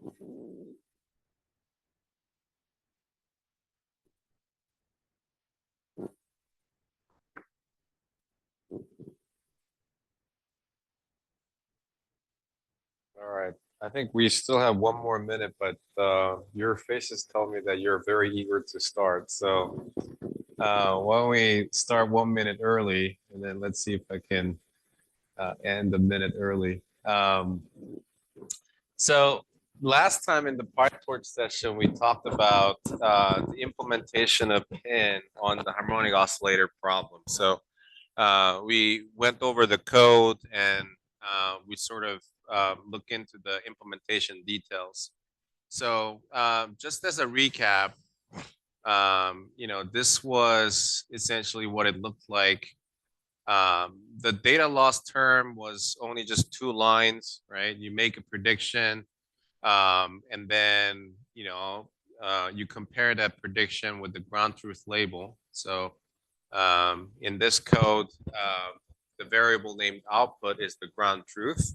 All right. I think we still have one more minute, but your faces tell me that you're very eager to start. So why don't we start 1 minute early, and then let's see if I can end a minute early. So last time in the PyTorch session, we talked about the implementation of PIN on the harmonic oscillator problem. So we went over the code and we sort of look into the implementation details. So just as a recap, this was essentially what it looked like. The data loss term was only just 2 lines, right? You make a prediction, and then you compare that prediction with the ground truth label. So in this code, the variable named output is the ground truth,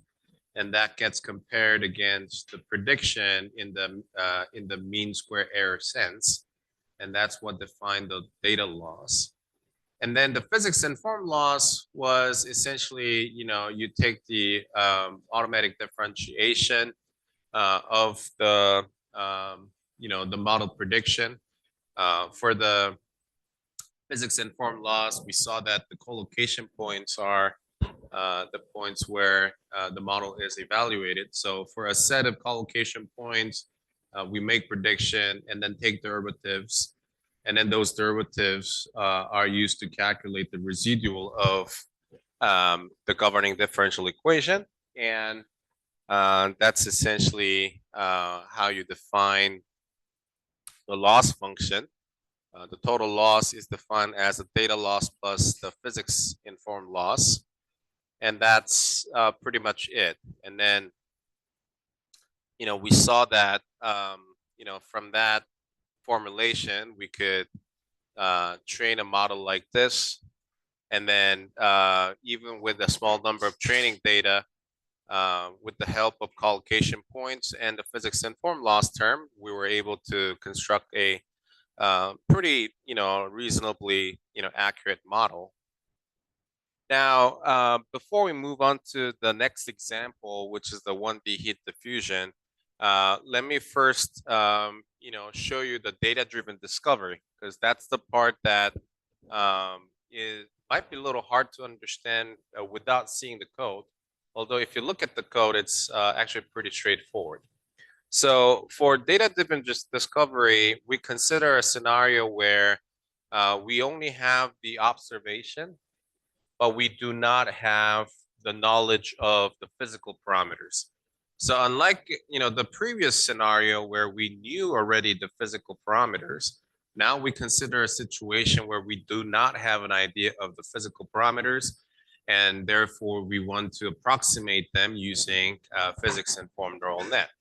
and that gets compared against the prediction in the mean square error sense, and that's what defined the data loss. And then the physics informed loss was essentially, you take the automatic differentiation of the the model prediction. For the physics informed loss, we saw that the collocation points are the points where the model is evaluated. So for a set of collocation points, we make prediction and then take derivatives. And then those derivatives are used to calculate the residual of the governing differential equation. And that's essentially how you define the loss function. The total loss is defined as the data loss plus the physics informed loss. And that's pretty much it. And then, we saw that, from that formulation, we could train a model like this. And then even with a small number of training data, with the help of collocation points and the physics informed loss term, we were able to construct a pretty, reasonably, accurate model. Now, before we move on to the next example, which is the 1D heat diffusion, let me first, show you the data-driven discovery, because that's the part that might be a little hard to understand without seeing the code. Although if you look at the code, it's actually pretty straightforward. So for data-driven discovery, we consider a scenario where we only have the observation, but we do not have the knowledge of the physical parameters. So unlike the previous scenario where we knew already the physical parameters, now we consider a situation where we do not have an idea of the physical parameters, and therefore we want to approximate them using physics-informed neural net.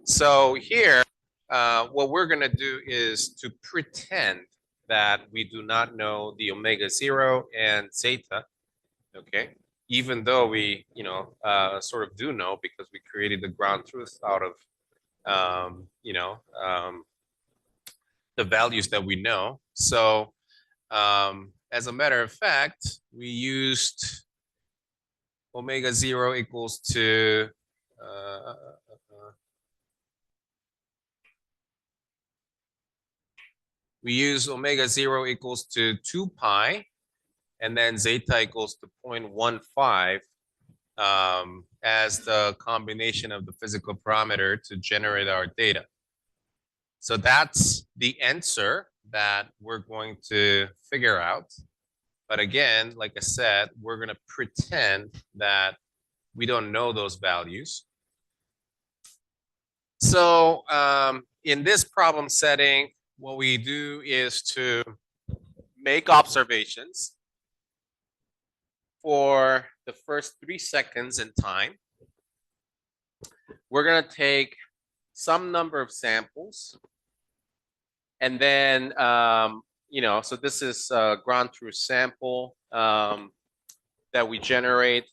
So here, what we're going to do is to pretend that we do not know the omega 0 and zeta, okay? Even though we, sort of do know, because we created the ground truth out of, the values that we know. So as a matter of fact, we used omega 0 equals to, we use omega 0 equals to 2 pi, and then zeta equals to 0.15 as the combination of the physical parameter to generate our data. So that's the answer that we're going to figure out. But again, like I said, we're going to pretend that we don't know those values. So in this problem setting, what we do is to make observations for the first 3 seconds in time. We're going to take some number of samples. And then, so this is a ground truth sample that we generate.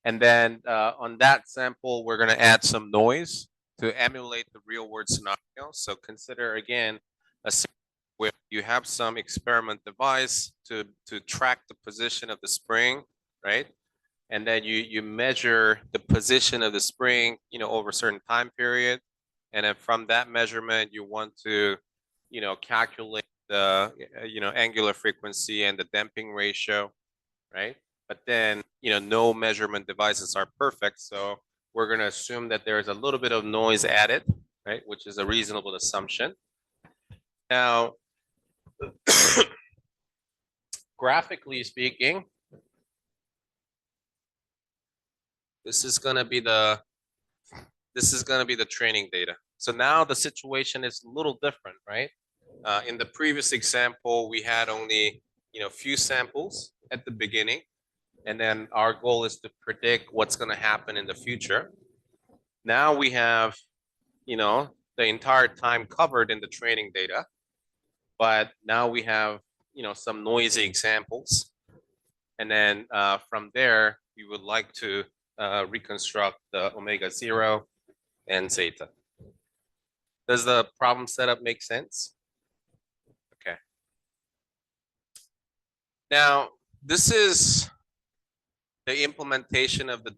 And then on that sample, we're going to add some noise. to emulate the real world scenario. So consider again a scenario where you have some experiment device to track the position of the spring, right? And then you measure the position of the spring, over a certain time period. And then from that measurement, you want to, calculate the, angular frequency and the damping ratio, right? But then, no measurement devices are perfect. So we're going to assume that there's a little bit of noise added, right? Which is a reasonable assumption. Now, graphically speaking, this is going to be the training data. So now the situation is a little different, right? In the previous example, we had only, few samples at the beginning. And then our goal is to predict what's going to happen in the future. Now we have, the entire time covered in the training data, but now we have, some noisy examples. And then from there, we would like to reconstruct the omega 0 and zeta. Does the problem setup make sense? Okay. Now, this is the implementation of the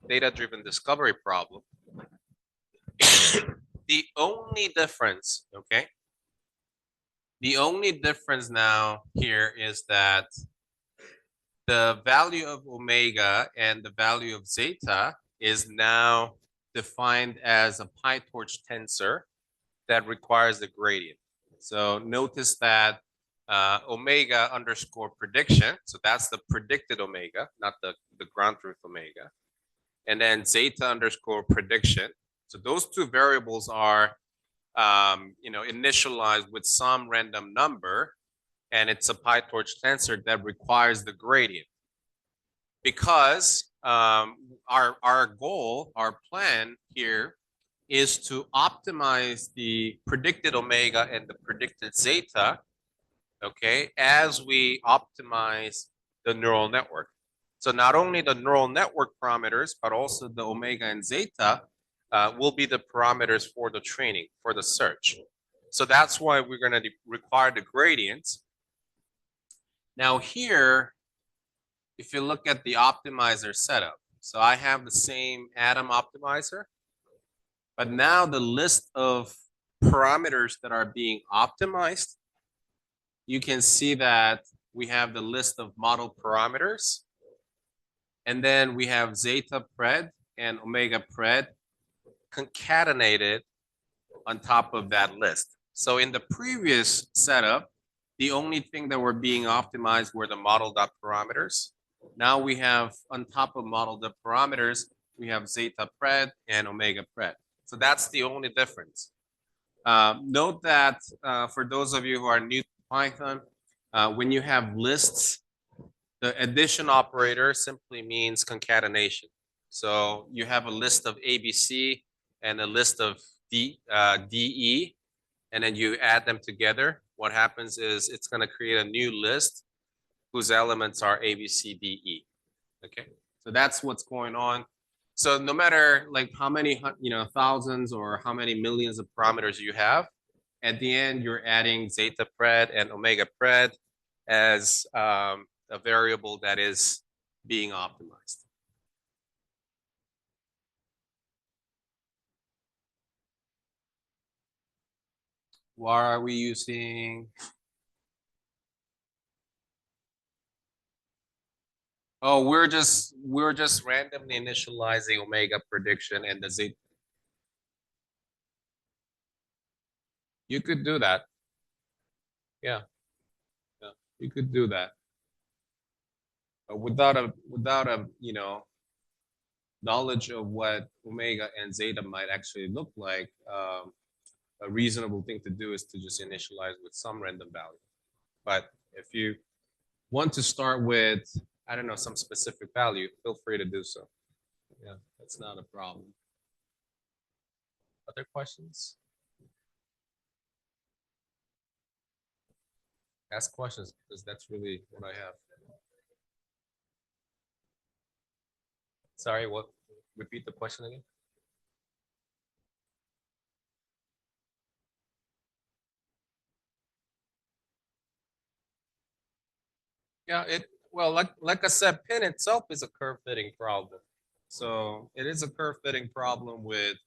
data-driven discovery problem. The only difference, okay? The only difference now here is that the value of omega and the value of zeta is now defined as a PyTorch tensor that requires the gradient. So notice that omega underscore prediction. So that's the predicted omega, not the ground truth omega. And then zeta underscore prediction. So those two variables are, initialized with some random number, and it's a PyTorch tensor that requires the gradient. Because our goal, our plan here is to optimize the predicted omega and the predicted zeta, okay, as we optimize the neural network. So not only the neural network parameters, but also the omega and zeta will be the parameters for the training, for the search. So that's why we're going to require the gradients. Now here, if you look at the optimizer setup, so I have the same Atom optimizer, but now the list of parameters that are being optimized, you can see that we have the list of model parameters, and then we have zeta pred and omega pred concatenated on top of that list. So in the previous setup, the only thing that were being optimized were the model.parameters. Now we have on top of model.parameters, we have zeta pred and omega pred. So that's the only difference. Note that for those of you who are new to Python, when you have lists, the addition operator simply means concatenation. So you have a list of ABC and a list of DE, and then you add them together. What happens is it's going to create a new list whose elements are ABCDE. Okay, so that's what's going on. So no matter like how many thousands or how many millions of parameters you have, at the end you're adding zeta pred and omega pred as a variable that is being optimized. Why are we using? Oh, we're just randomly initializing omega prediction and the zeta. You could do that. Yeah, you could do that. But without a knowledge of what omega and zeta might actually look like, a reasonable thing to do is to just initialize with some random value. But if you want to start with, I don't know, some specific value, feel free to do so. Yeah, that's not a problem. Other questions? Ask questions because that's really what I have. Sorry, what? Repeat the question again. Yeah, well, like I said, pin itself is a curve fitting problem. So it is a curve fitting problem with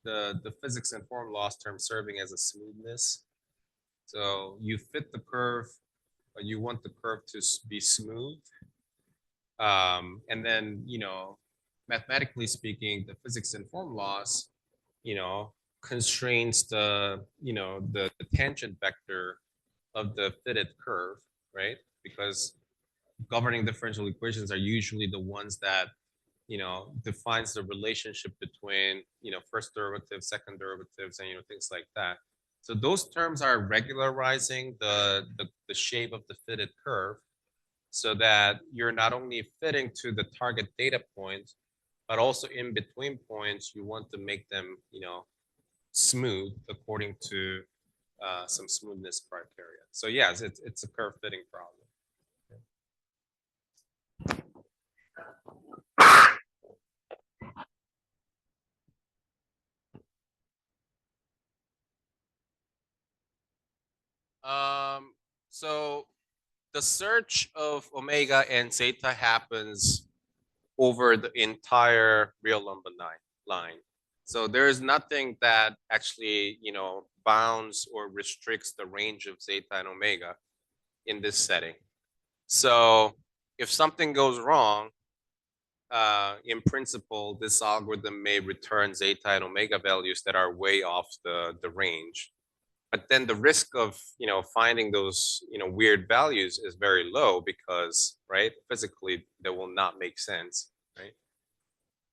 the physics informed loss term serving as a smoothness. So you fit the curve, but you want the curve to be smooth. And then, mathematically speaking, the physics informed loss, constrains the tangent vector of the fitted curve, right? Because governing differential equations are usually the ones that defines the relationship between first derivatives, second derivatives, and things like that. So those terms are regularizing the shape of the fitted curve so that you're not only fitting to the target data point, but also in between points, you want to make them smooth according to some smoothness criteria. So yes, it's a curve fitting problem. So the search of omega and zeta happens over the entire real number line. So there is nothing that actually, bounds or restricts the range of zeta and omega in this setting. So if something goes wrong, in principle, this algorithm may return zeta and omega values that are way off the range. But then the risk of finding those weird values is very low because right physically they will not make sense, right?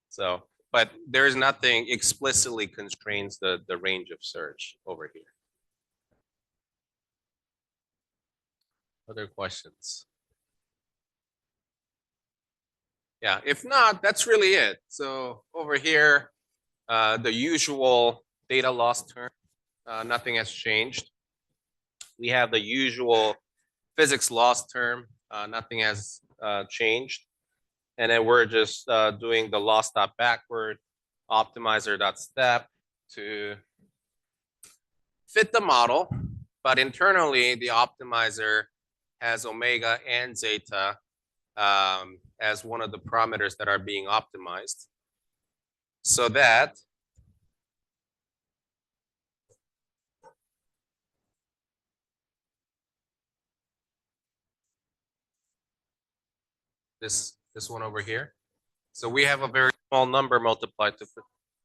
So but there's nothing explicitly constrains the range of search over here. Other questions? Yeah, if not, that's really it. So over here, the usual data loss term, nothing has changed. We have the usual physics loss term, nothing has changed. And then we're just doing the loss dot backward, optimizer dot step to fit the model. But internally, the optimizer has omega and zeta as one of the parameters that are being optimized. So that this one over here. So we have a very small number multiplied to,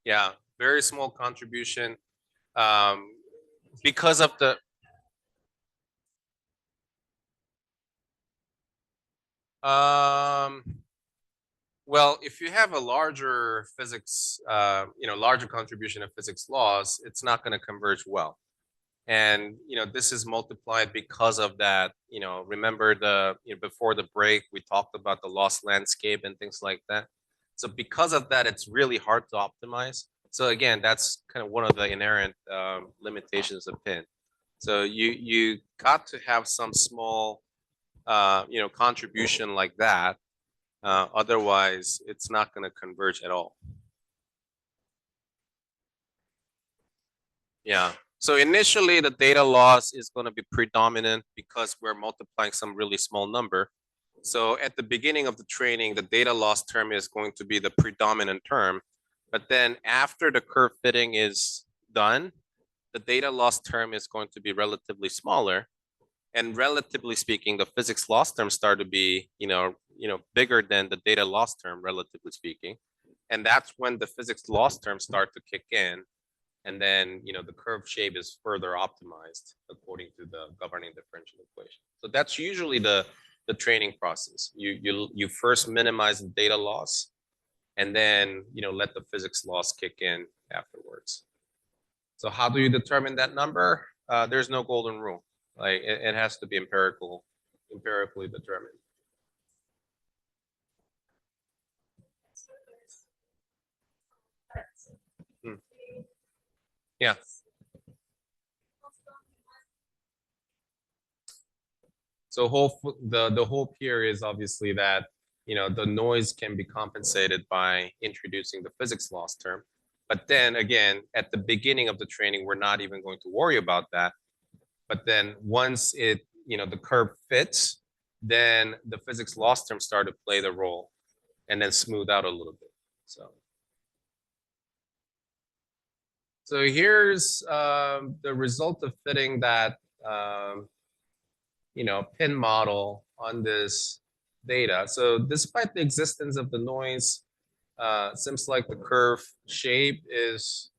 yeah, very small contribution because of the, well, if you have a larger physics, larger contribution of physics laws, it's not going to converge well. And this is multiplied because of that. Remember before the break we talked about the loss landscape and things like that. So because of that, it's really hard to optimize. So again, that's kind of one of the inherent limitations of PIN. So you got to have some small contribution like that. Otherwise, it's not going to converge at all. Yeah. So initially, the data loss is going to be predominant because we're multiplying some really small number. So at the beginning of the training, the data loss term is going to be the predominant term. But then after the curve fitting is done, the data loss term is going to be relatively smaller. And relatively speaking, the physics loss term start to be, bigger than the data loss term, relatively speaking. And that's when the physics loss terms start to kick in. And then, the curve shape is further optimized according to the governing differential equation. So that's usually the training process. You first minimize the data loss and then, let the physics loss kick in afterwards. So how do you determine that number? There's no golden rule. Like it has to be empirically determined. Hmm. Yeah. So the hope here is obviously that the noise can be compensated by introducing the physics loss term. But then again, at the beginning of the training, we're not even going to worry about that. But then once the curve fits, then the physics loss term started to play the role and then smooth out a little bit. So here's the result of fitting that pin model on this data. So despite the existence of the noise, seems like the curve shape is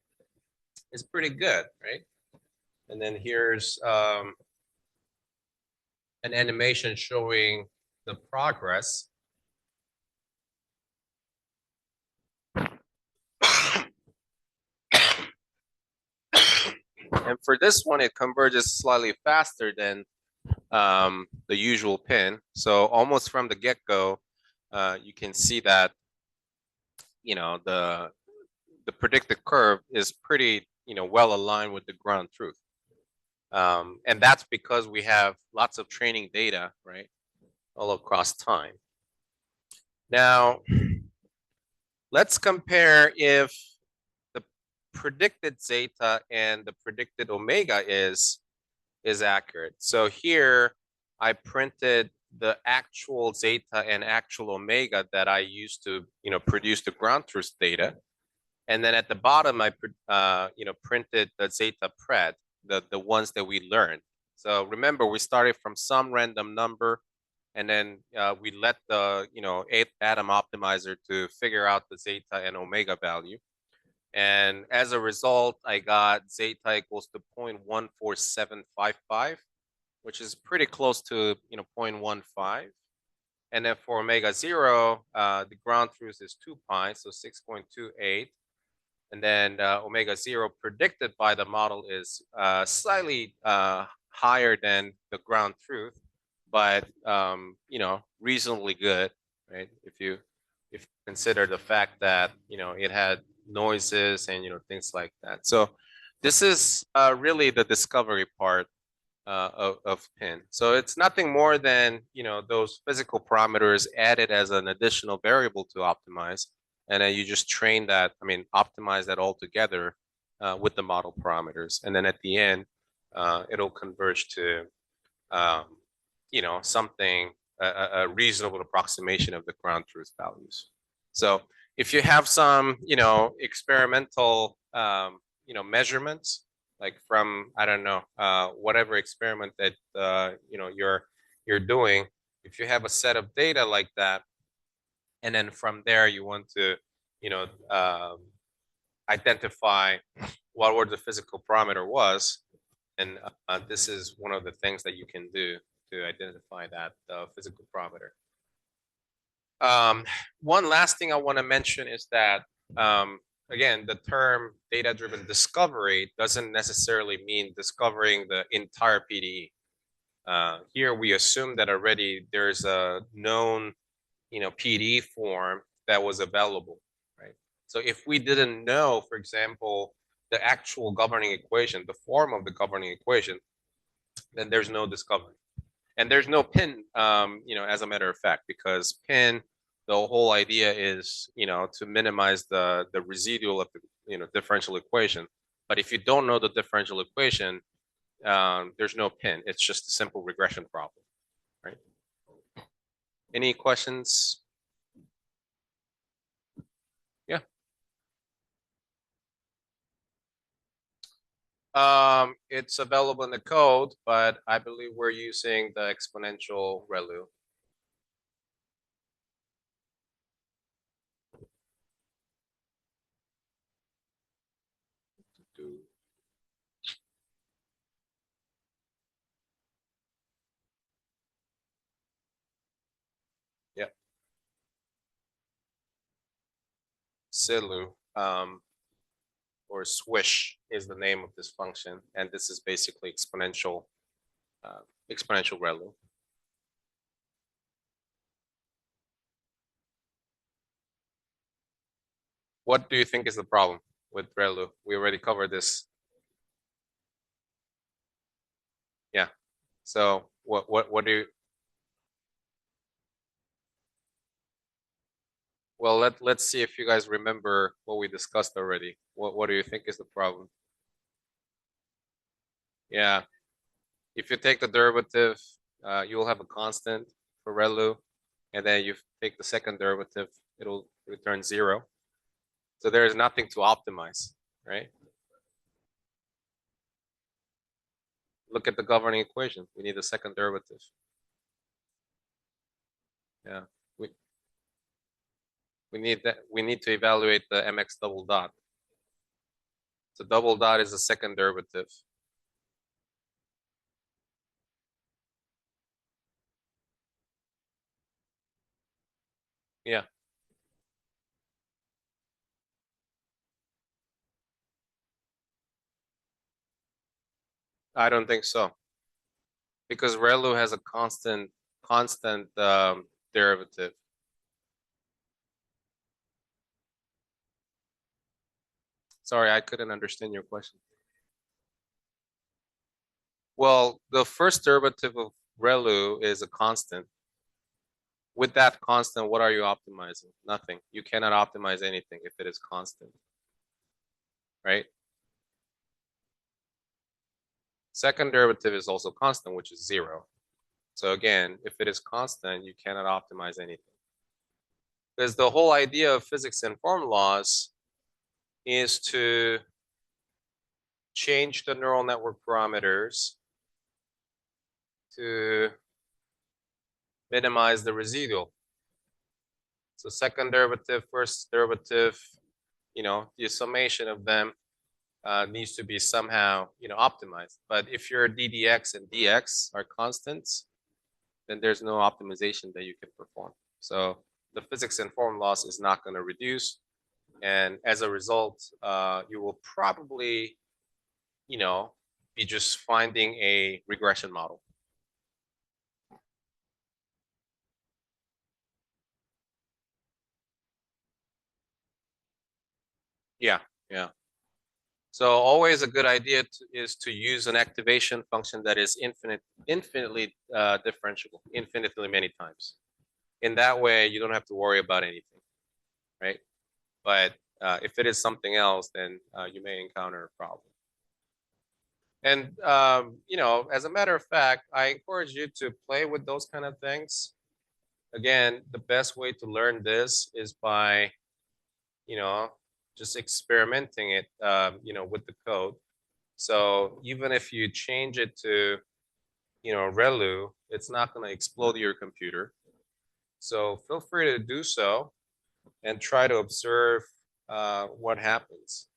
pretty good, right? And then here's an animation showing the progress. And for this one, it converges slightly faster than the usual pin. So almost from the get-go, you can see that the predicted curve is pretty well aligned with the ground truth. And that's because we have lots of training data, right, all across time. Now, let's compare if the predicted zeta and the predicted omega is accurate. So here I printed the actual zeta and actual omega that I used to produce the ground truth data. And then at the bottom, I printed the zeta pred, the ones that we learned. So remember, we started from some random number, and then we let the atom optimizer to figure out the zeta and omega value. And as a result, I got zeta equals to 0.14755, which is pretty close to 0.15. And then for omega 0, the ground truth is 2 pi, so 6.28. And then omega 0 predicted by the model is slightly higher than the ground truth, but reasonably good, right? If you consider the fact that it had noises and things like that. So this is really the discovery part of PIN. So it's nothing more than those physical parameters added as an additional variable to optimize. And then you just train that, optimize that all together with the model parameters. And then at the end, it'll converge to, something, a reasonable approximation of the ground truth values. So if you have some, experimental, measurements, like from, I don't know, whatever experiment that, you're doing, if you have a set of data like that, and then from there you want to identify what were the physical parameter was, and this is one of the things that you can do to identify that physical parameter. One last thing I want to mention is that again, the term data-driven discovery doesn't necessarily mean discovering the entire PDE. Here we assume that already there's a known PDE form that was available, right? So if we didn't know, for example, the actual governing equation, the form of the governing equation, then there's no discovery. And there's no PIN, as a matter of fact, because PIN, the whole idea is, to minimize the residual of the, differential equation. But if you don't know the differential equation, there's no PIN. It's just a simple regression problem, right? Any questions? Yeah. It's available in the code, but I believe we're using the exponential ReLU. Yeah. SILU, or swish is the name of this function, and this is basically exponential ReLU. What do you think is the problem with ReLU? We already covered this. Yeah. So what do you? Well, let's see if you guys remember what we discussed already. What do you think is the problem? Yeah. If you take the derivative, you will have a constant. for ReLU, and then you take the second derivative, it'll return 0. So there is nothing to optimize, right? Look at the governing equation. We need the second derivative. Yeah, we need that. We need to evaluate the mx double dot. So double dot is the second derivative. Yeah. I don't think so, because ReLU has a constant derivative. Sorry, I couldn't understand your question. Well, the first derivative of ReLU is a constant. With that constant, what are you optimizing? Nothing. You cannot optimize anything if it is constant, right? Second derivative is also constant, which is 0. So again, if it is constant, you cannot optimize anything. Because the whole idea of physics-informed laws is to change the neural network parameters to minimize the residual. So second derivative, first derivative, the summation of them needs to be somehow, optimized. But if your ddx and dx are constants, then there's no optimization that you can perform. So the physics-informed loss is not going to reduce. And as a result, you will probably, be just finding a regression model. Yeah, yeah. So always a good idea is to use an activation function that is infinitely differentiable, infinitely many times. In that way, you don't have to worry about anything, right? But if it is something else, then you may encounter a problem. And as a matter of fact, I encourage you to play with those kind of things. Again, the best way to learn this is by, just experimenting it, with the code. So even if you change it to, ReLU, it's not going to explode your computer. So feel free to do so and try to observe what happens.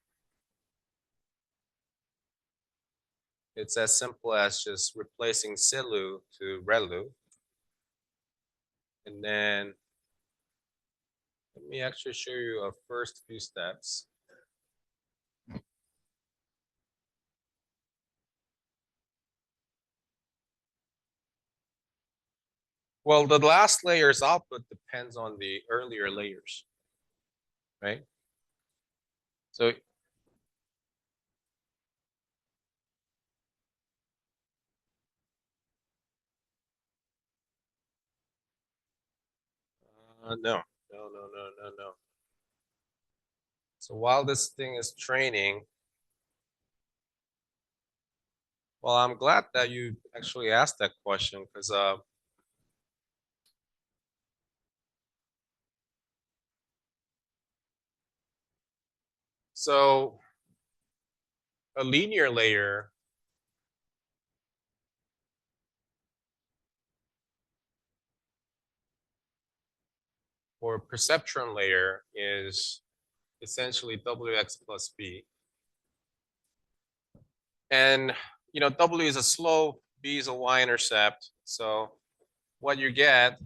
It's as simple as just replacing SILU to ReLU. And then let me actually show you our first few steps. Well, the last layer's output depends on the earlier layers, right? So no. So while this thing is training, well, I'm glad that you actually asked that question, because so a linear layer or perceptron layer is essentially Wx plus b. And W is a slope, B is a y-intercept. So what you get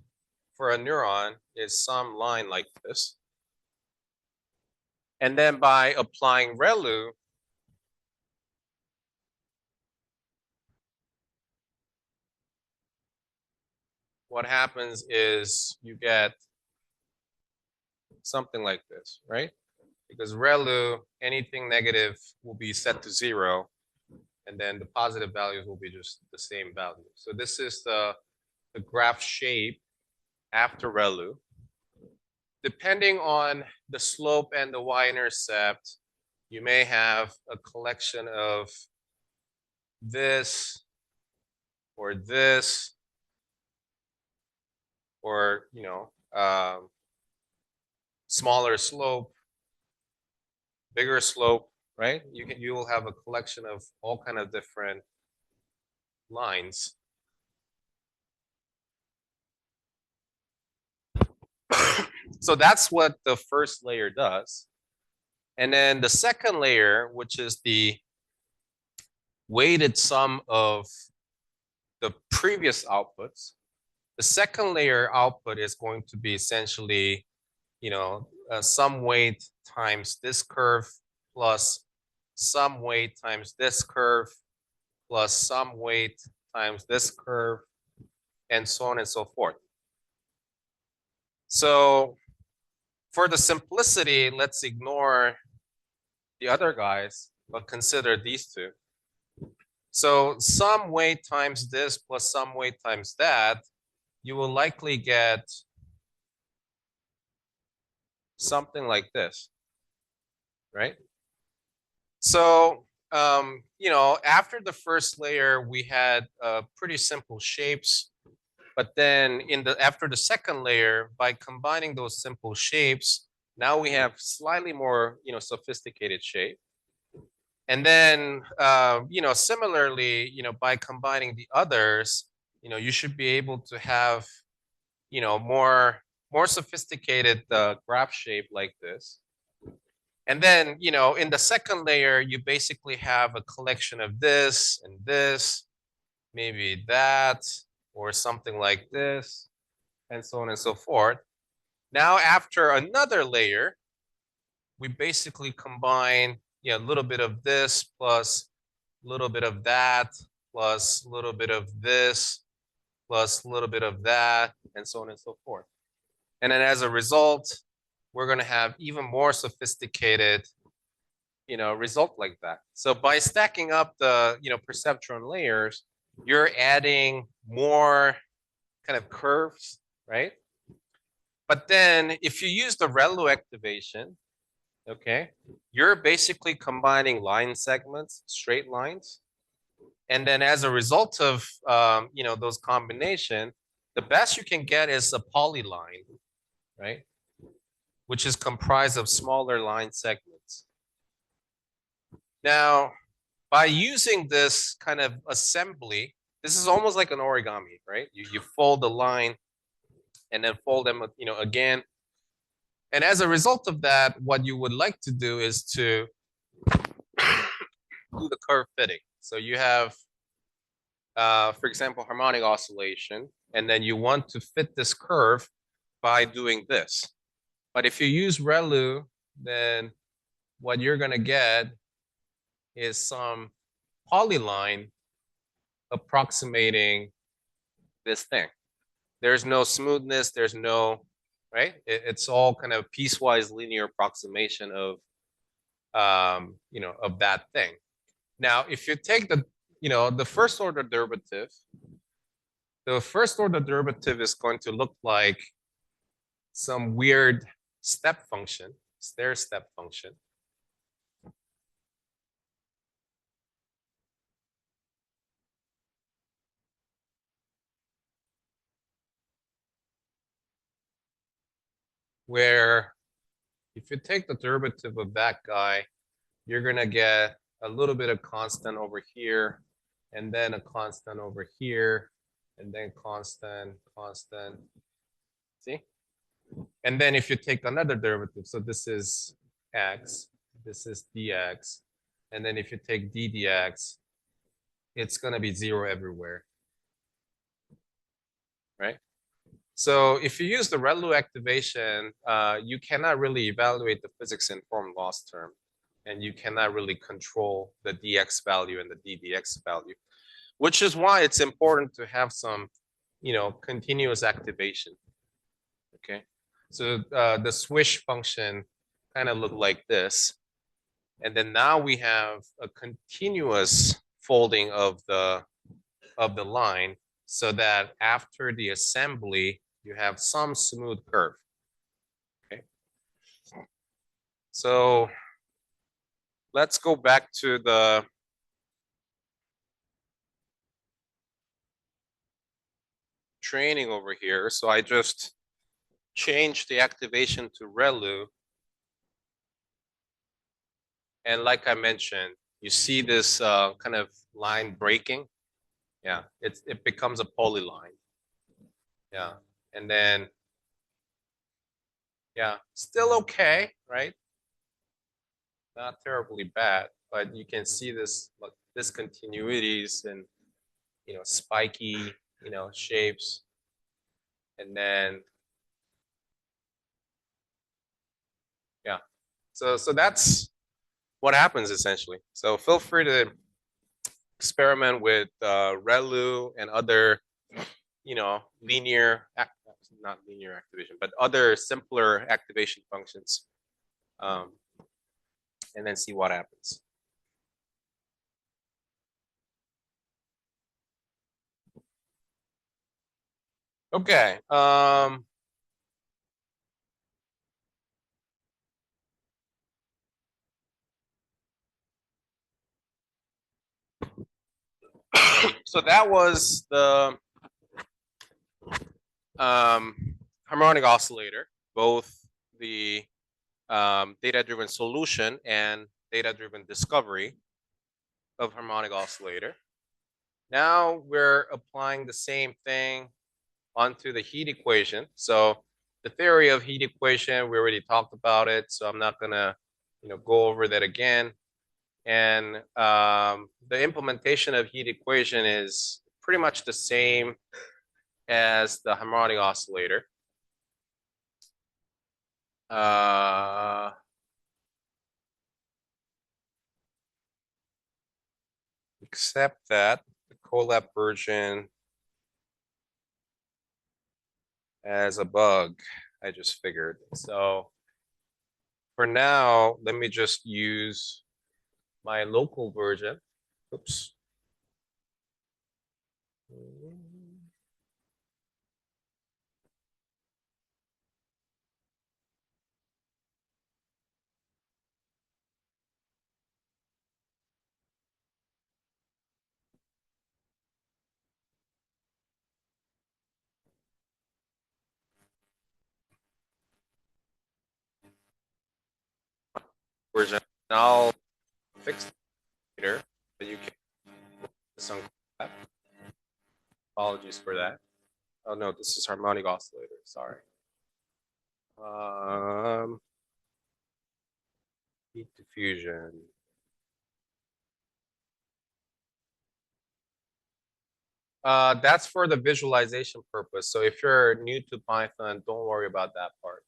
for a neuron is some line like this. And then by applying ReLU, what happens is you get something like this, right? Because ReLU, anything negative will be set to 0, and then the positive values will be just the same value. So this is the graph shape after ReLU. Depending on the slope and the y-intercept, you may have a collection of this or this or, smaller slope, bigger slope, right? You will have a collection of all kind of different lines. So that's what the first layer does. And then the second layer, which is the weighted sum of the previous outputs, the second layer output is going to be essentially, some weight times this curve plus some weight times this curve plus some weight times this curve, and so on and so forth. So for the simplicity, let's ignore the other guys, but consider these two. So some weight times this plus some weight times that, you will likely get something like this, right? So, after the first layer, we had pretty simple shapes. But then after the second layer, by combining those simple shapes, now we have slightly more, sophisticated shape. And then, similarly, by combining the others, you should be able to have, more sophisticated graph shape like this. And then, in the second layer, you basically have a collection of this and this, maybe that, or something like this, and so on and so forth. Now, after another layer, we basically combine a little bit of this plus a little bit of that plus a little bit of this plus a little bit of that, and so on and so forth. And then as a result, we're going to have even more sophisticated result like that. So by stacking up the perceptron layers, you're adding more kind of curves, right? But then if you use the ReLU activation, okay, you're basically combining line segments, straight lines. And then as a result of those combination, the best you can get is a polyline, right? Which is comprised of smaller line segments. Now, by using this kind of assembly, this is almost like an origami, right? You fold the line and then fold them, again. And as a result of that, what you would like to do is to do the curve fitting. So you have, for example, harmonic oscillation, and then you want to fit this curve by doing this. But if you use ReLU, then what you're going to get is some polyline approximating this thing. There's no smoothness, there's no, right? It's all kind of piecewise linear approximation of, of that thing. Now, if you take the first order derivative, the first order derivative is going to look like some weird step function, stair step function. Where if you take the derivative of that guy, you're going to get a little bit of constant over here, and then a constant over here, and then constant. See? And then if you take another derivative, so this is x, this is dx, and then if you take d dx, it's going to be 0 everywhere, right? So if you use the ReLU activation, you cannot really evaluate the physics-informed loss term, and you cannot really control the dx value and the ddx value, which is why it's important to have some, continuous activation. Okay, so the swish function kind of look like this, and then now we have a continuous folding of the line, so that after the assembly, you have some smooth curve. Okay. So let's go back to the training over here. So I just changed the activation to ReLU. And like I mentioned, you see this kind of line breaking. Yeah, it becomes a polyline. Yeah, and then, yeah, still okay, right? Not terribly bad, but you can see this like discontinuities and, spiky, shapes. And then, yeah, so that's what happens essentially. So feel free to experiment with ReLU and other, not linear activation, but other simpler activation functions, and then see what happens. Okay. So that was the harmonic oscillator, both the data-driven solution and data-driven discovery of harmonic oscillator. Now we're applying the same thing onto the heat equation. So the theory of heat equation, we already talked about it, so I'm not gonna, go over that again. And the implementation of heat equation is pretty much the same as the harmonic oscillator. Except that the Colab version has a bug, I just figured. So for now, let me just use my local version. Oops. Version. I'll fix it later, but you can some apologies for that. Oh no, this is harmonic oscillator. Sorry. Heat diffusion. That's for the visualization purpose. So if you're new to Python, don't worry about that part.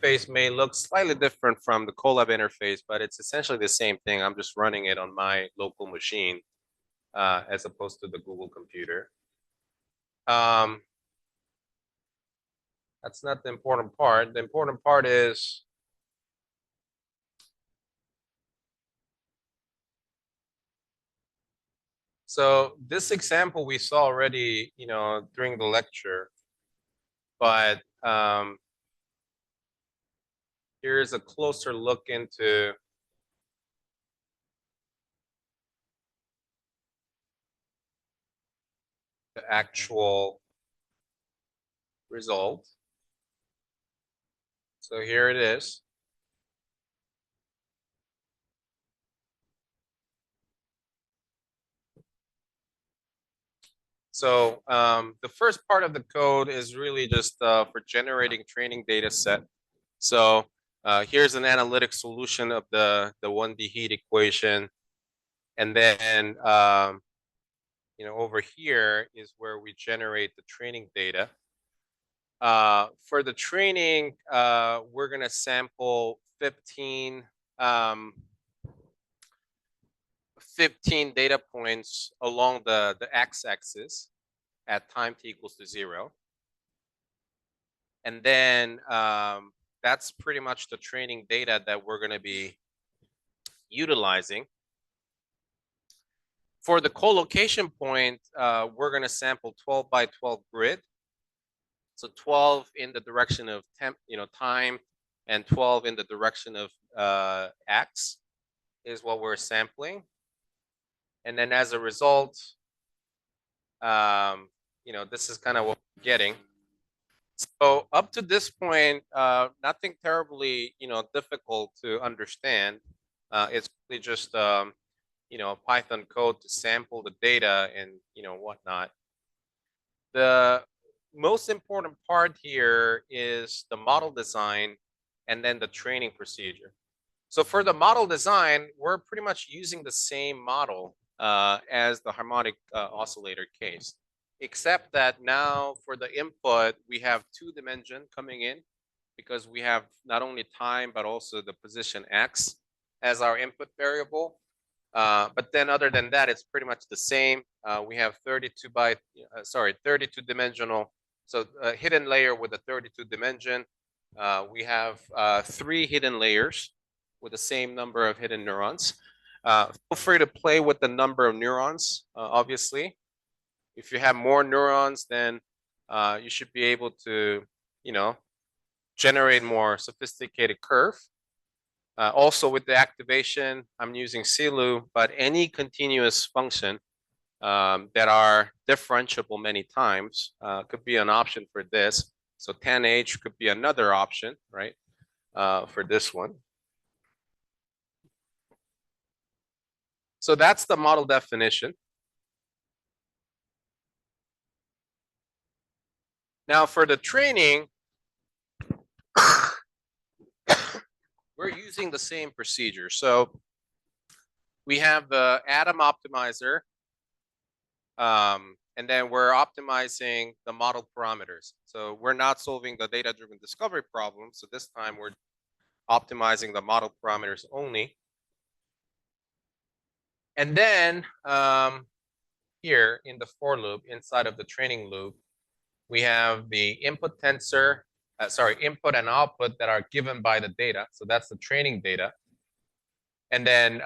Interface may look slightly different from the Colab interface, but it's essentially the same thing. I'm just running it on my local machine as opposed to the Google computer. That's not the important part. The important part is so this example we saw already, during the lecture, but here's a closer look into the actual result. So here it is. So the first part of the code is really just for generating training data set. So here's an analytic solution of the 1D heat equation. And then, over here is where we generate the training data. For the training, we're going to sample 15 data points along the x-axis at time t equals to 0. And then that's pretty much the training data that we're going to be utilizing. For the collocation point, we're going to sample 12 by 12 grid. So 12 in the direction of time, and 12 in the direction of x is what we're sampling. And then as a result, this is kind of what we're getting. So up to this point, nothing terribly, difficult to understand. It's really just, Python code to sample the data and, whatnot. The most important part here is the model design and then the training procedure. So for the model design, we're pretty much using the same model as the harmonic oscillator case, except that now for the input, we have 2 dimension coming in because we have not only time, but also the position x as our input variable. But then other than that, it's pretty much the same. We have 32 dimensional. So a hidden layer with a 32 dimension. We have 3 hidden layers with the same number of hidden neurons. Feel free to play with the number of neurons, obviously. If you have more neurons, then you should be able to, generate more sophisticated curve. Also with the activation, I'm using CLU, but any continuous function that are differentiable many times could be an option for this. So tanh could be another option, right, for this one. So that's the model definition. Now for the training, we're using the same procedure. So we have the Atom optimizer, and then we're optimizing the model parameters. So we're not solving the data-driven discovery problem. So this time we're optimizing the model parameters only. And then here in the for loop, inside of the training loop, we have the input tensor, input and output that are given by the data. So that's the training data. And then,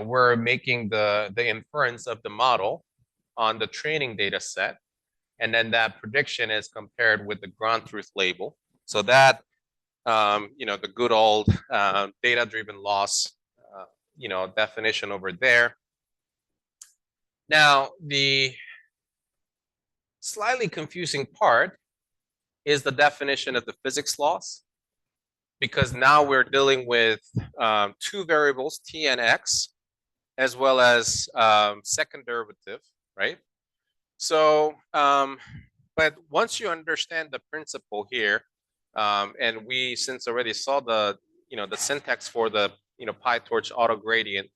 we're making the inference of the model on the training data set. And then that prediction is compared with the ground truth label. So that, the good old data-driven loss, definition over there. Now, the slightly confusing part is the definition of the physics loss, because now we're dealing with 2 variables, t and x, as well as second derivative, right? So, but once you understand the principle here, and we since already saw the syntax for the PyTorch auto gradient,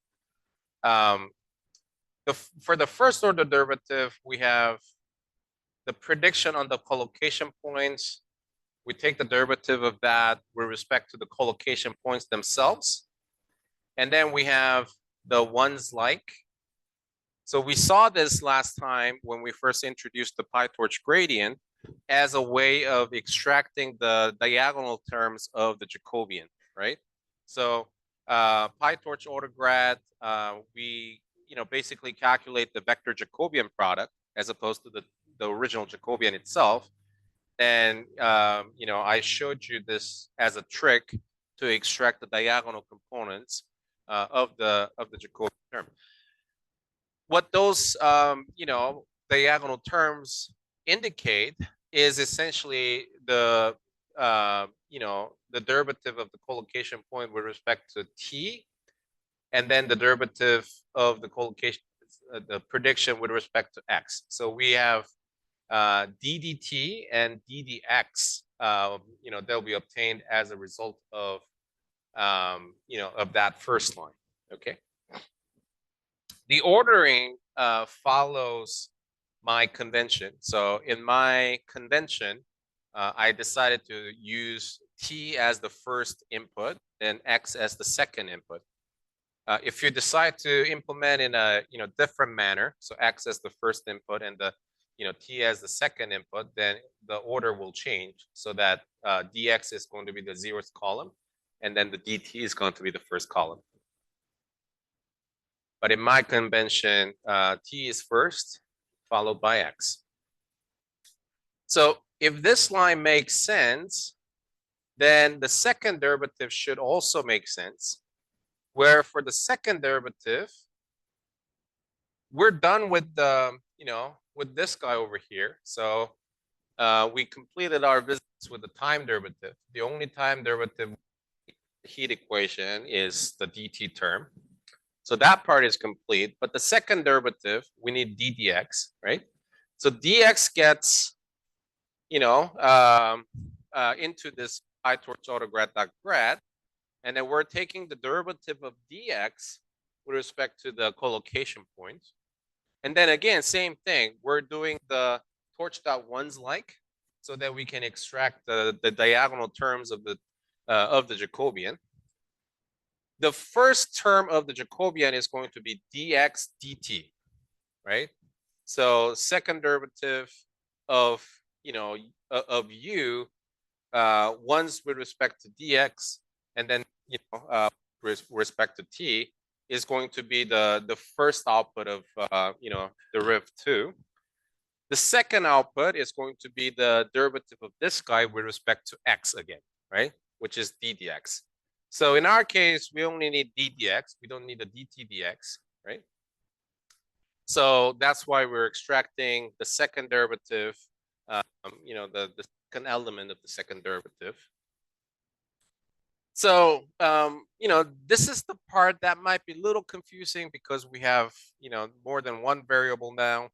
for the first order derivative, we have the prediction on the collocation points. We take the derivative of that with respect to the collocation points themselves. And then we have the ones like. So we saw this last time when we first introduced the PyTorch gradient as a way of extracting the diagonal terms of the Jacobian, right? So PyTorch AutoGrad, we basically calculate the vector Jacobian product as opposed to the original Jacobian itself. And I showed you this as a trick to extract the diagonal components of the Jacobian term. What those diagonal terms indicate is essentially the derivative of the collocation point with respect to t, and then the derivative of the collocation, the prediction with respect to x. So we have ddt and ddx, they'll be obtained as a result of of that first line. Okay. The ordering follows my convention. So in my convention, I decided to use t as the first input and x as the second input. If you decide to implement in a different manner, so x as the first input and the t as the second input, then the order will change so that dx is going to be the 0th column, and then the dt is going to be the first column. But in my convention, t is first, followed by x. So if this line makes sense, then the second derivative should also make sense. Where for the second derivative, we're done with the, with this guy over here. So we completed our visits with the time derivative. The only time derivative heat equation is the dt term. So that part is complete, but the second derivative, we need ddx, right? So dx gets, into this PyTorch autograd.grad, and then we're taking the derivative of dx with respect to the collocation point. And then again, same thing, we're doing the torch.ones like, so that we can extract the diagonal terms of the Jacobian. The first term of the Jacobian is going to be dx dt, right? So second derivative of, of u, ones with respect to dx, and then, with respect to t, is going to be the first output of, deriv 2. The second output is going to be the derivative of this guy with respect to x again, right? Which is ddx. So in our case, we only need ddx. We don't need a dt dx, right? So that's why we're extracting the second derivative, the second element of the second derivative. So, this is the part that might be a little confusing because we have, more than one variable now,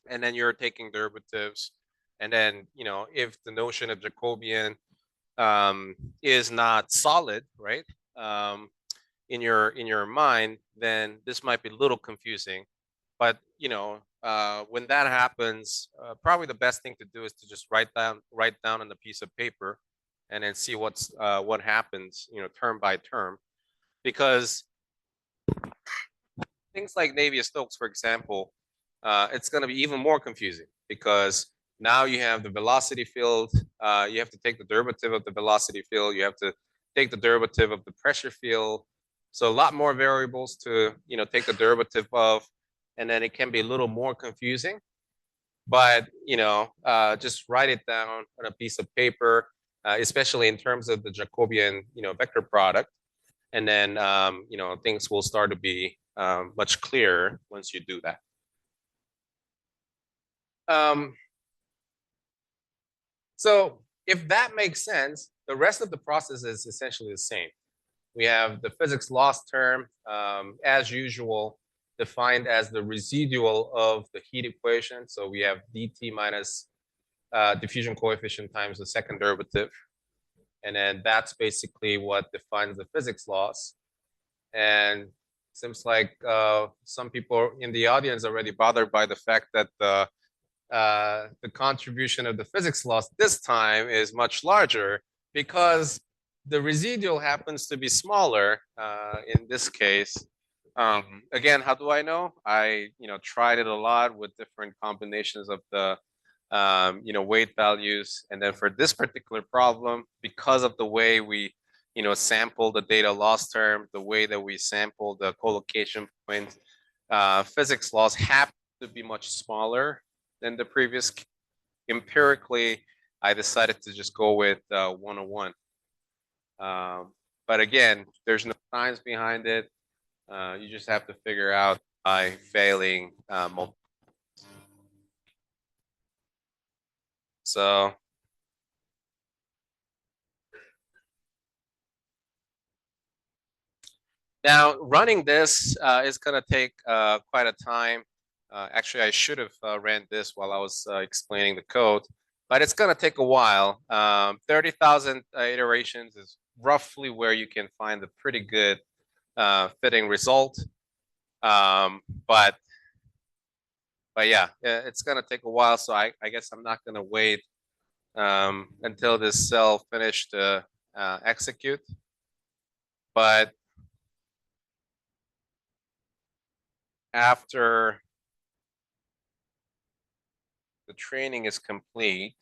and then you're taking derivatives. And then, if the notion of Jacobian is not solid, right, in your mind, then this might be a little confusing. But, when that happens, probably the best thing to do is to just write down on a piece of paper and then see what happens, term by term, because things like Navier-Stokes, for example, it's going to be even more confusing because now you have the velocity field. You have to take the derivative of the velocity field. You have to take the derivative of the pressure field. So a lot more variables to, take the derivative of, and then it can be a little more confusing. But, just write it down on a piece of paper, especially in terms of the Jacobian, vector product. And then, things will start to be much clearer once you do that. So if that makes sense, the rest of the process is essentially the same. We have the physics loss term, as usual, defined as the residual of the heat equation. So we have dt minus diffusion coefficient times the second derivative. And then that's basically what defines the physics loss. And seems like some people in the audience are already bothered by the fact that the contribution of the physics loss this time is much larger because the residual happens to be smaller in this case. Again, how do I know? I tried it a lot with different combinations of the weight values, and then for this particular problem, because of the way we sample the data loss term, the way that we sample the collocation point, physics loss happen to be much smaller than the previous. Empirically, I decided to just go with 101. But again, there's no science behind it. You just have to figure out by failing multiple. So now running this is going to take quite a time. Actually, I should have ran this while I was explaining the code, but it's going to take a while. 30,000 iterations is roughly where you can find a pretty good fitting result. But yeah, it's going to take a while. So I guess I'm not going to wait until this cell finished to execute. But after the training is complete,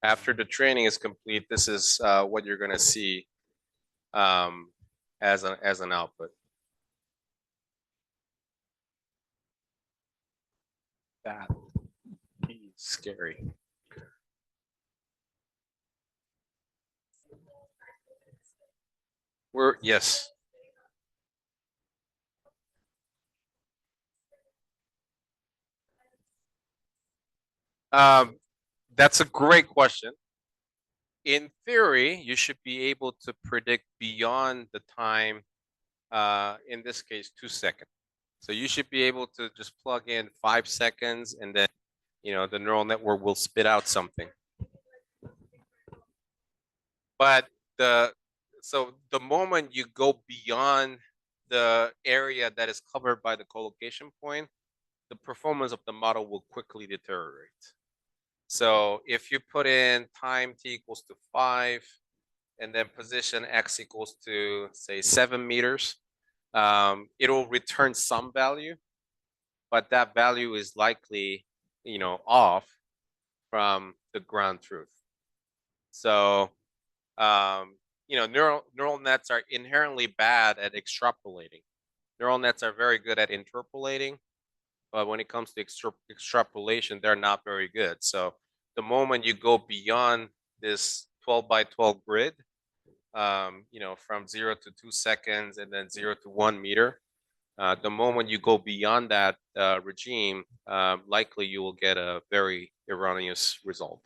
After the training is complete, this is what you're gonna see as an output. That is scary. Yes. Um, that's a great question. In theory, you should be able to predict beyond the time, in this case, 2 seconds. So you should be able to just plug in 5 seconds and then, the neural network will spit out something. But the moment you go beyond the area that is covered by the collocation point, the performance of the model will quickly deteriorate. So if you put in time t equals to 5 and then position x equals to say 7 meters, it'll return some value, but that value is likely, off from the ground truth. So, neural nets are inherently bad at extrapolating. Neural nets are very good at interpolating, but when it comes to extrapolation, they're not very good. So the moment you go beyond this 12 by 12 grid, from 0 to 2 seconds and then 0 to 1 meter, the moment you go beyond that regime, likely you will get a very erroneous result.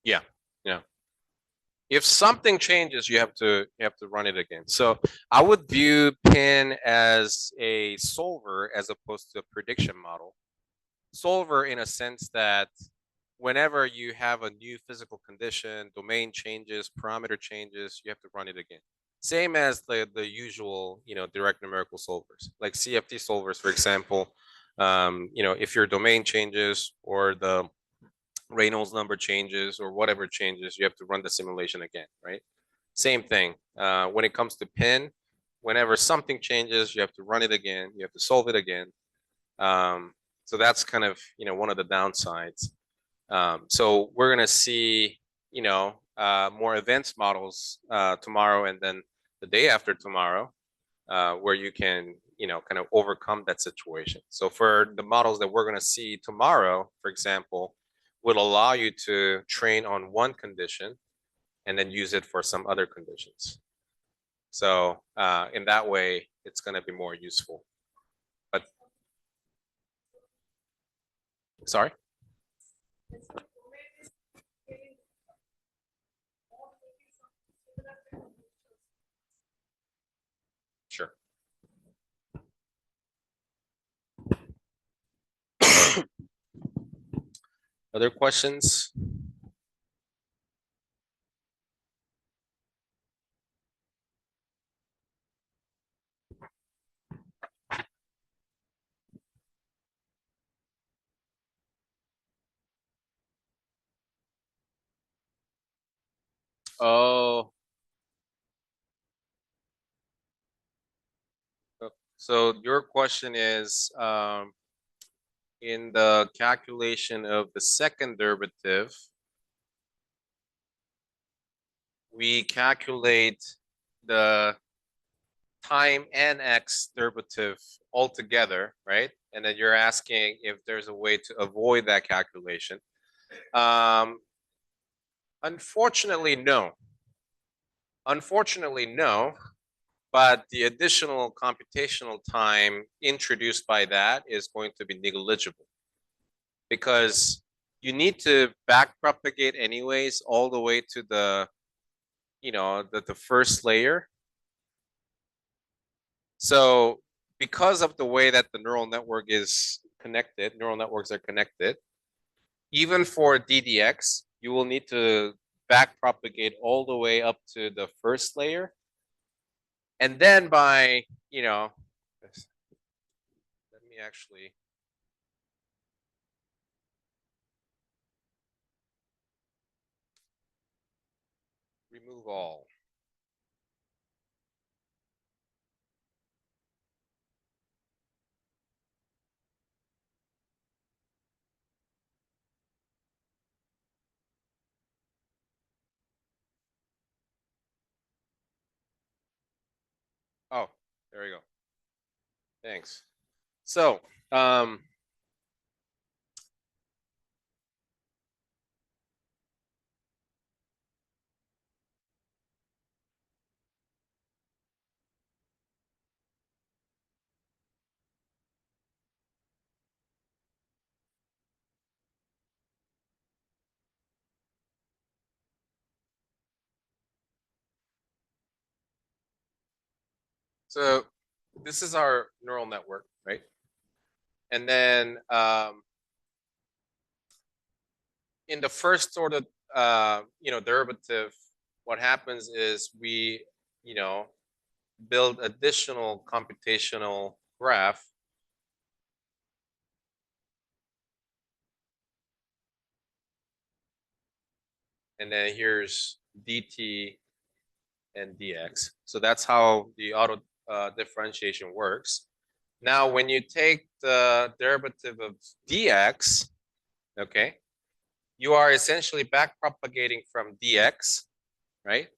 Yeah, yeah. If something changes, you have to run it again. So I would view Pin as a solver as opposed to a prediction model. Solver in a sense that whenever you have a new physical condition, domain changes, parameter changes, you have to run it again. Same as the usual, direct numerical solvers, like CFD solvers, for example. If your domain changes or the Reynolds number changes or whatever changes, you have to run the simulation again, right? Same thing. When it comes to Pin, whenever something changes, you have to run it again. You have to solve it again. So that's kind of, one of the downsides. So we're gonna see, more advanced models tomorrow and then the day after tomorrow, where you can, kind of overcome that situation. So for the models that we're gonna see tomorrow, for example, would allow you to train on one condition and then use it for some other conditions. So in that way, it's gonna be more useful. But sorry. Sure. Other questions? Oh, so your question is, in the calculation of the second derivative, we calculate the time and x derivative altogether, right? And then you're asking if there's a way to avoid that calculation. Unfortunately, no. Unfortunately, no. But the additional computational time introduced by that is going to be negligible because you need to backpropagate anyways all the way to the first layer. So because of the way that the neural network is connected, neural networks are connected, even for DDX, you will need to backpropagate all the way up to the first layer. And then let me actually remove all. Oh, there we go. Thanks. So, um, so this is our neural network, right? And then in the first sort of derivative, what happens is we you know build additional computational graph, and then here's dt and dx. So that's how the auto differentiation works. Now, when you take the derivative of dx, okay, you are essentially back propagating from dx, right,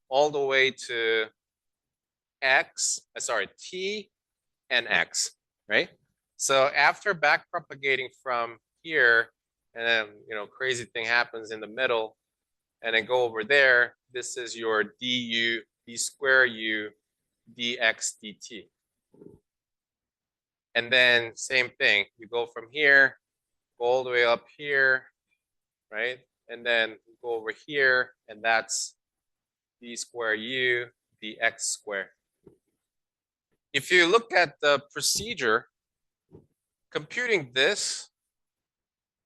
all the way to t and x, right? So after back propagating from here, and then crazy thing happens in the middle, and then go over there, this is your du d square u dx dt. And then same thing, you go from here, go all the way up here, right? And then go over here, and that's d square u dx square. If you look at the procedure, computing this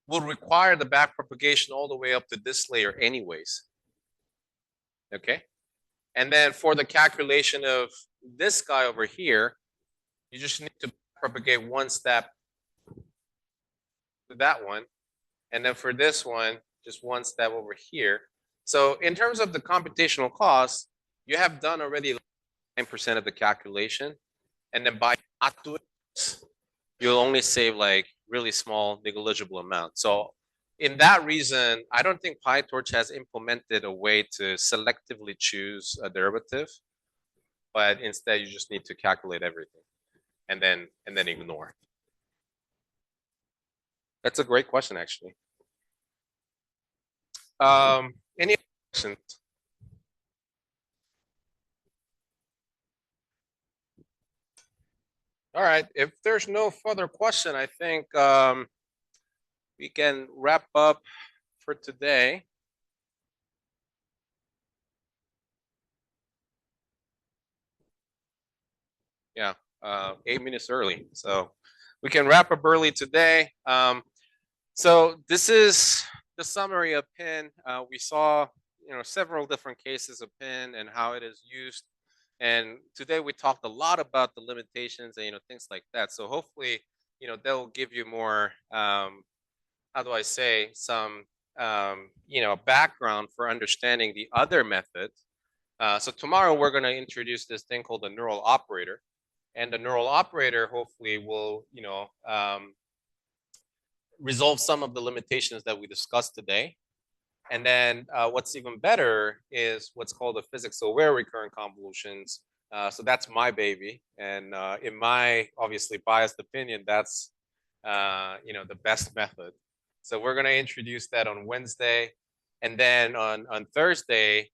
will require the back propagation all the way up to this layer anyways. Okay? And then for the calculation of this guy over here, you just need to propagate one step to that one. And then for this one, just one step over here. So in terms of the computational cost, you have done already 9% of the calculation. And then by not doing this, you'll only save like really small negligible amount. So in that reason, I don't think PyTorch has implemented a way to selectively choose a derivative, but instead you just need to calculate everything and then ignore. That's a great question, actually. Any questions? All right. If there's no further question, I think we can wrap up for today. Yeah, 8 minutes early. So we can wrap up early today. So this is the summary of PIN. We saw several different cases of PIN and how it is used. And today we talked a lot about the limitations and things like that. So hopefully they'll give you more how do I say, some background for understanding the other method. So tomorrow we're going to introduce this thing called the neural operator, and the neural operator hopefully will resolve some of the limitations that we discussed today. And then what's even better is what's called the physics-aware recurrent convolutions. So that's my baby, and in my obviously biased opinion, that's the best method. So we're going to introduce that on Wednesday. And then on Thursday,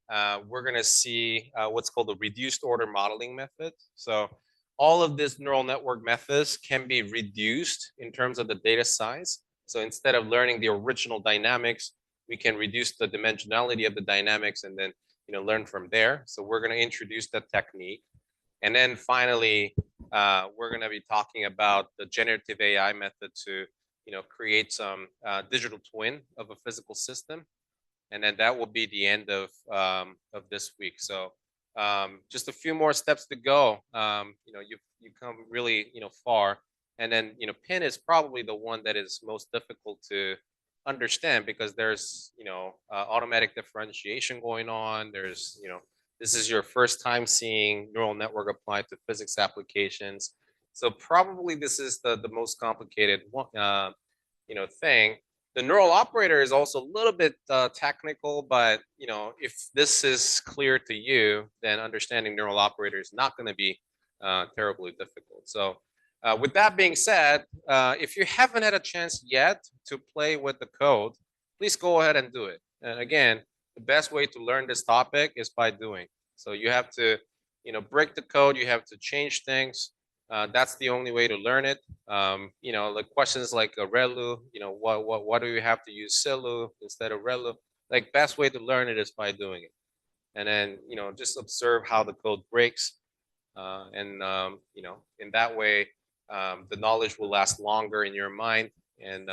we're going to see what's called the reduced order modeling method. So all of these neural network methods can be reduced in terms of the data size. So instead of learning the original dynamics, we can reduce the dimensionality of the dynamics and then learn from there. So we're going to introduce that technique. And then finally, we're going to be talking about the generative AI method to create some digital twin of a physical system. And then that will be the end of this week. So just a few more steps to go. You come really far. And then PIN is probably the one that is most difficult to understand because there's automatic differentiation going on. There's this is your first time seeing neural network applied to physics applications. So probably this is the most complicated one, thing. The neural operator is also a little bit technical, but if this is clear to you, then understanding neural operator is not going to be terribly difficult. So with that being said, if you haven't had a chance yet to play with the code, please go ahead and do it. And again, the best way to learn this topic is by doing. So you have to, break the code. You have to change things. That's the only way to learn it. Like questions like ReLU, what do you have to use CILU instead of ReLU? Like best way to learn it is by doing it. And then, just observe how the code breaks. In that way, the knowledge will last longer in your mind and,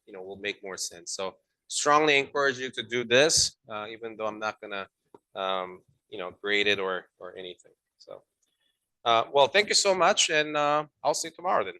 will make more sense. So strongly encourage you to do this, even though I'm not gonna, grade it or anything. So, well, thank you so much, and I'll see you tomorrow then.